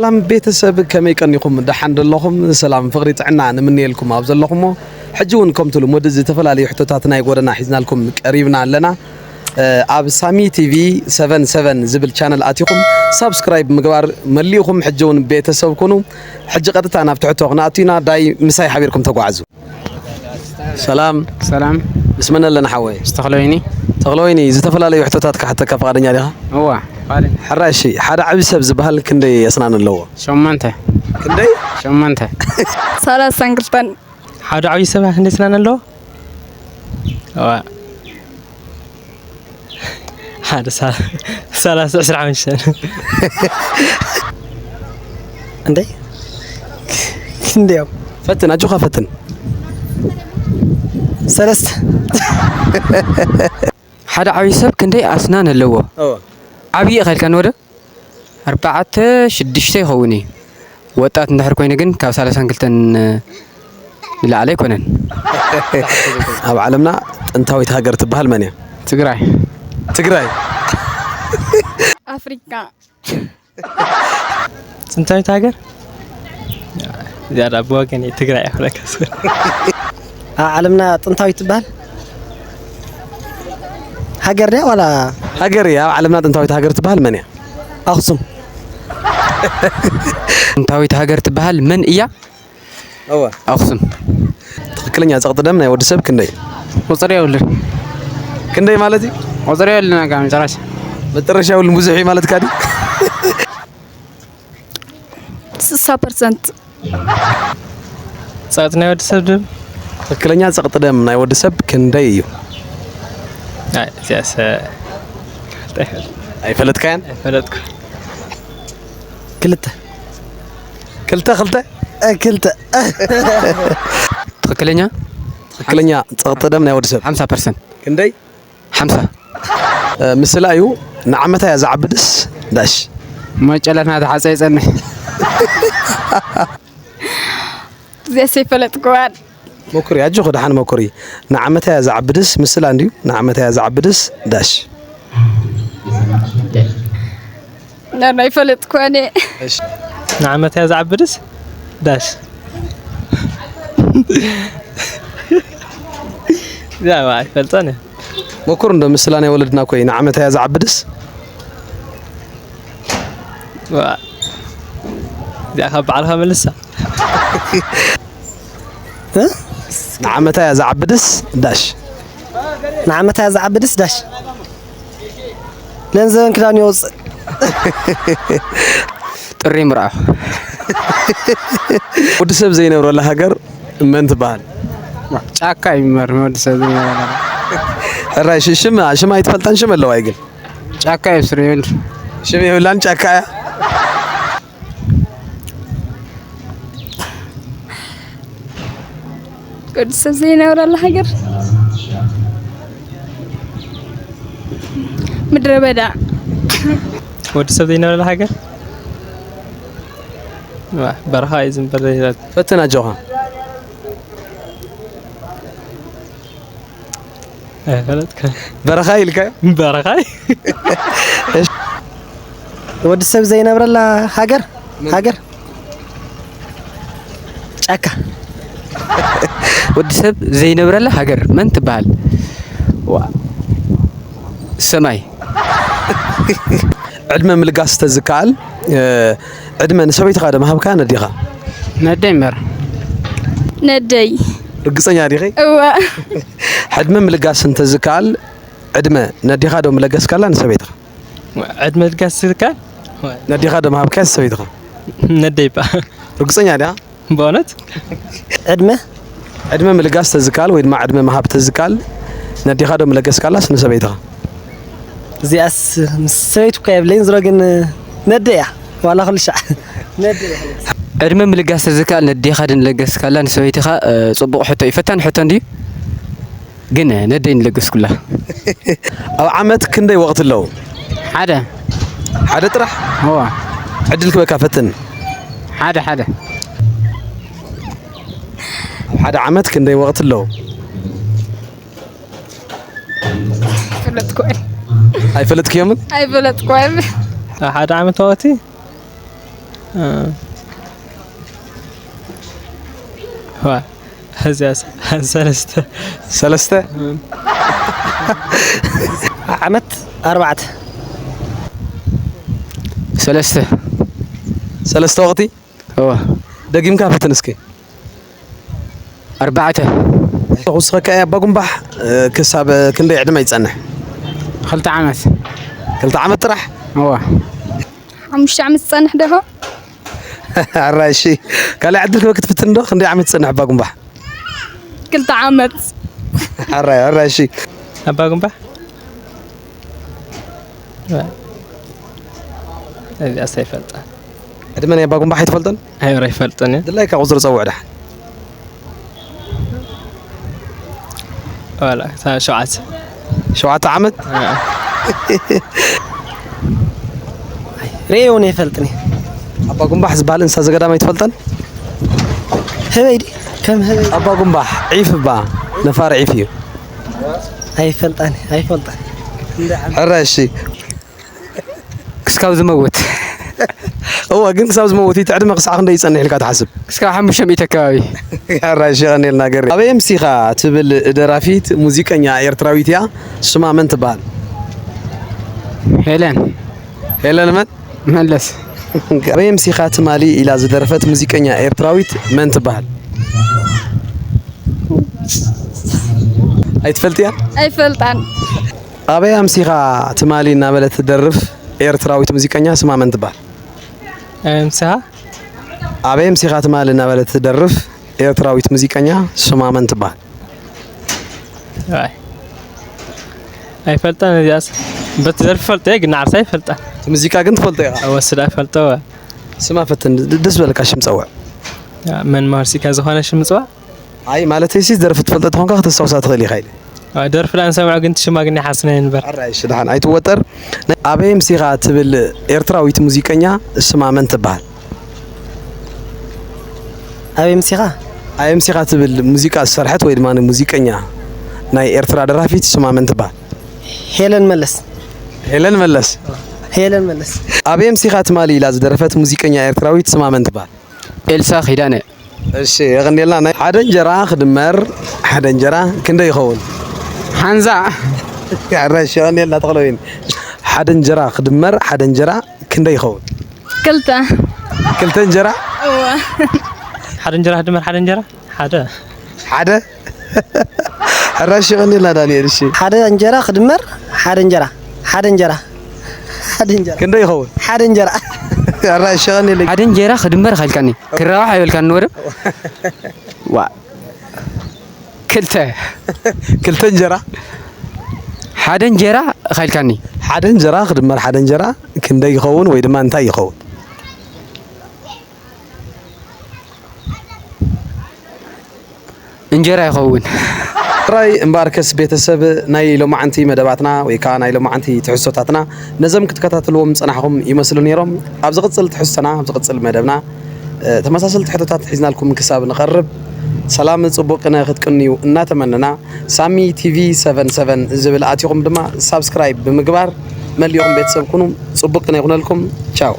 سلام بيتسب كما يكنيكم دحان دلهم سلام فقري تعنا نمني لكم ابزلكم حجونكم تلو مدز تفلالي حتوتاتنا يغورنا حيزنا لكم قريبنا لنا اب سامي تي في 77 زبل channel اتيكم سبسكرايب مغبار مليكم حجون بيتسب كونوا حج قدتا انا فتحتو قناتينا داي مساي حبيركم تغعزوا سلام بسمنا لنا حوي تخلويني زتفلالي حتوتاتك حتى كفقادنيا ديها هو قارن حراشي حدا عبي سب زبهل كندي يسنان اللو شمانته كندي شمانته سالا سانكلتن حدا عبي سب كندي يسنان اللو هو هذا سالا اسرع من شان عندي كندي فتن اجوخا فتن سلست حدا عبي سب كندي اسنان اللو عبي خلك نوره 4-6 يخوني وطات ندحر كوين ግን ካብ 32 إلى عليه كونن ኣብ ዓለምና ጥንታዊት ሃገር ትበሃል መን እያ ትግራይ አፍሪካ ጥንታዊት ሃገር ዚያዳ በወገኔ ትግራይ አፍለከስ ዓለምና ጥንታዊት ትበሃል ሃገር ያ ወላ ሃገር ያ ዓለምና ጥንታዊት ሃገር ትበሃል መን እያ አክሱም ጥንታዊት ሃገር ትበሃል መን እያ አክሱም ትክክለኛ ጸቅጥደም ናይ ወድሰብ ክንደይ ቁጥር ይውልን ክንደይ ማለት እዩ ቁጥር ይውልን ጋር መጨረሻ መጨረሻ ይውልን ብዙሕ ማለት ካዲ 60% ጸቅጥ ናይ ወድሰብ ደም ትክክለኛ ጸቅጥደም ናይ ወድሰብ ክንደይ እዩ አይ ሲያሰ ኣይፈለጥካያን ፈለጥኩ ክልተ ትክክለኛ ጸቅጥደም ናይ ወድሰብ 50% ክንደይ 50 ምስላ እዩ ንዓመታ ያ ዝዓብድስ ዳሽ መጨለና ተሓፀይ ጸንሕ زي سيفلت كوان مكري اجو خدحان مكري نعمتها يا زعبدس مثل عندي نعمتها يا زعبدس داش لا يفلت كواني نعمتها يا زعبدس داش لا ما فلتانه مكر ندم مثلنا يا ولدنا كوي نعمتها يا زعبدس يا خب علىها من لسه نعمتها يا زعبدس داش نعمتها يا زعبدس داش لنزن كلان يوص ጥሪ ምራው ወድሰብ ዘይነብሮ ለሃገር ምን ትባል ጫካ ይመር ወድሰብ ዘይነብሮ ራሽ ሽማ ይትፈልጣን ሽመለው አይግል ጫካ ይስር ይል ሽም ይውላን ጫካ ወድሰብ ዘይነብሮ ለሃገር ምድረ በዳ ወድሰብ ዘይነብሮ ለሃገር برها يزن بريات فتنا جوها غلطك برخاي لك برخاي ወድሰብ ዘይነብረላ ሃገር ጫካ ወድሰብ ዘይነብረላ ሃገር መን ትባሃል ሰማይ ዕድመ ምልጋስ ተዝካል ዕድመ ንሰበይትኻ ደማ ሃብካ ነዲኻ ነደይ መር ነደይ ርግፀኛ ዲኺ እዋ ዕድመ ምልጋስ እንተዝካል ዕድመ ነዲኻ ደም ምለገስካላ ንሰበይትኻ ዕድመ ምልጋስ ዝካል ነዲኻ ደማ ሃብካ ሰበይትኻ ነደይ ባ ርግፀኛ ዲኻ በእውነት ዕድመ ምልጋስ ተዝካል ወይ ድማ ዕድመ መሃብ ተዝካል ነዲኻ ደም ምለገስካላስ ንሰበይትኻ እዚኣስ ሰበይቱ ከይብለኝ ዝረግን ነደያ ዋላ خلشع ነደያ ዕድመ ምልጋስ ተዝካል ነዲኻ ደን ለገስካላ ንሰበይትኻ ጽቡቕ ሕቶ ይፈታን ሕቶ እንዲ ግን ነደይ ንለገስኩላ ኣብ ዓመት ክንደይ ወቅት ኣለው ሓደ ጥራሕ هو ዕድል ክበካ ፈትን ሓደ ሓደ ዓመት ክንደይ ወቅት ኣለው فلت كوان ኣይፈለጥክዮምን ኣይፈለጥ كوان ሓደ ዓመት ወቅቲ هو هزاز سلسته عمت 4 3 وقتي هو دقيم كافتن اسكي 4 وسخك يا باقنبح كساب كندي عدم يتصنح 2 عامات 2 عامات طرح هو 5 عام تصنح ده عراشي قال عدلك وقت فتندو كندي عام يتصنح باقنبح 2 عامات عراشي أباكم بح هذه أسيفلت عدمنا يا باقنبح يتفلتن هاي راي فلتني دلايك عذر صوع ده ولا شوعات عامت ريون يفلتني باقنبح زبال انسا زغدا ما يتفلتن هبيدي كم هبيدي باقنبح عيف با نفار عيفيو هاي فلتني عراشي كسكاو زموت هو قلت ساوز موتي تعدم قصا خندي يصنح لك تحسب كسكاو 500 كاوي عراشي غني لنا غير ابي امسيخا تبل درافيت موزيقኛ ኤርትራዊት ያ ስማ ምን ትባል ሄለን من መለስ ابي امسيخا ትማሊ ኢላ ዝደረፈት ሙዚቀኛ ኤርትራዊት ምን ትባል አይትፈልጥያ አይፈልጣን ابي امسيخا ትማሊ እና በለት ደርፍ ኤርትራዊት ሙዚቀኛ ስማ ምን ትባል أمسها ابي امسيخا ትማሊ እና በለት ደርፍ ኤርትራዊት ሙዚቀኛ ስማ ምን ትባል هاي فلتان هذه أس بتزرف فلتة قلنا عرسي فلتة ሙዚቃ ግን ትፈልጥ ያ أوسد فلتة ስማ ፈትን ደስ በለካ ሽም ጸዋ من مارسي كذا خانة شمسوا አይ ማለት እሺ ዘርፍ ትፈልጥ ተሆንካ ከተሳውሳት ኸሊ ኸይል درف الآن سمع قلت شو ما قلنا حسنين بر عرايش دحان አይትወጠር ابي امسيخا ትብል ኤርትራዊት ሙዚቀኛ ስማ ምን ትባል أبي مسيخة ابي امسيخا ትብል ሙዚቃ ሰርሐት ወይ ድማ ሙዚቀኛ ናይ ኤርትራ ደራፊት ስማ ምን ትባል هيلن ملس هيلن ملس ابي امسيخا ትማሊ ኢላ ዝደረፈት ሙዚቀኛ ኤርትራዊት ስማ ምን ትባል ኤልሳ ኺዳነ እሺ የغنيልና ናይ ሓደ እንጀራ ክድመር ሓደ እንጀራ ክንደይ ይኸውን ሓንዛ عرايش የغنيልና ተኽለወይን ሓደ እንጀራ ክድመር ሓደ እንጀራ ክንደይ ይኸውን ክልተ እንጀራ حد انجرا حد مر حد انجرا حدا عرايش የغنيልና ዳንኤል እሺ حدا انجرا خدمر حدا انجرا ክንደይ ይኸውን حدا انجرا عرايش የغنيልና ሓደ እንጀራ ክድመር ኸልካኒ ክራዋሕ አይበልካን ወረ ዋ ክልተ እንጀራ ሓደ እንጀራ ኸልካኒ ሓደ እንጀራ ክድመር ሓደ እንጀራ ክንደይ ይኸውን ወይ ድማ እንታይ ይኸውን እንጀራ ይኸውን راي امباركس ቤተሰብ ናይ ሎማዓንቲ መደባትና ወይ ከዓ ናይ ሎማዓንቲ ትሕሶታትና ነዘም ክትከታተልዎም ጽናሕኩም ይመስሉ ነይሮም ኣብ ዝቕጽል ትሕሶና ኣብ ዝቕጽል መደብና ተመሳሰልቲ ሕቶታት ሒዝናልኩም ክሳብ ንቐርብ ሰላም ጽቡቕነ ክትቅንዩ እናተመነና ሳሚ ቲቪ 77 ዝብል ኣትይኹም ድማ ሳብስክራይብ ብምግባር መሊኦም ቤተሰብ ኩኑ ጽቡቕነ ይኹነልኩም ቻው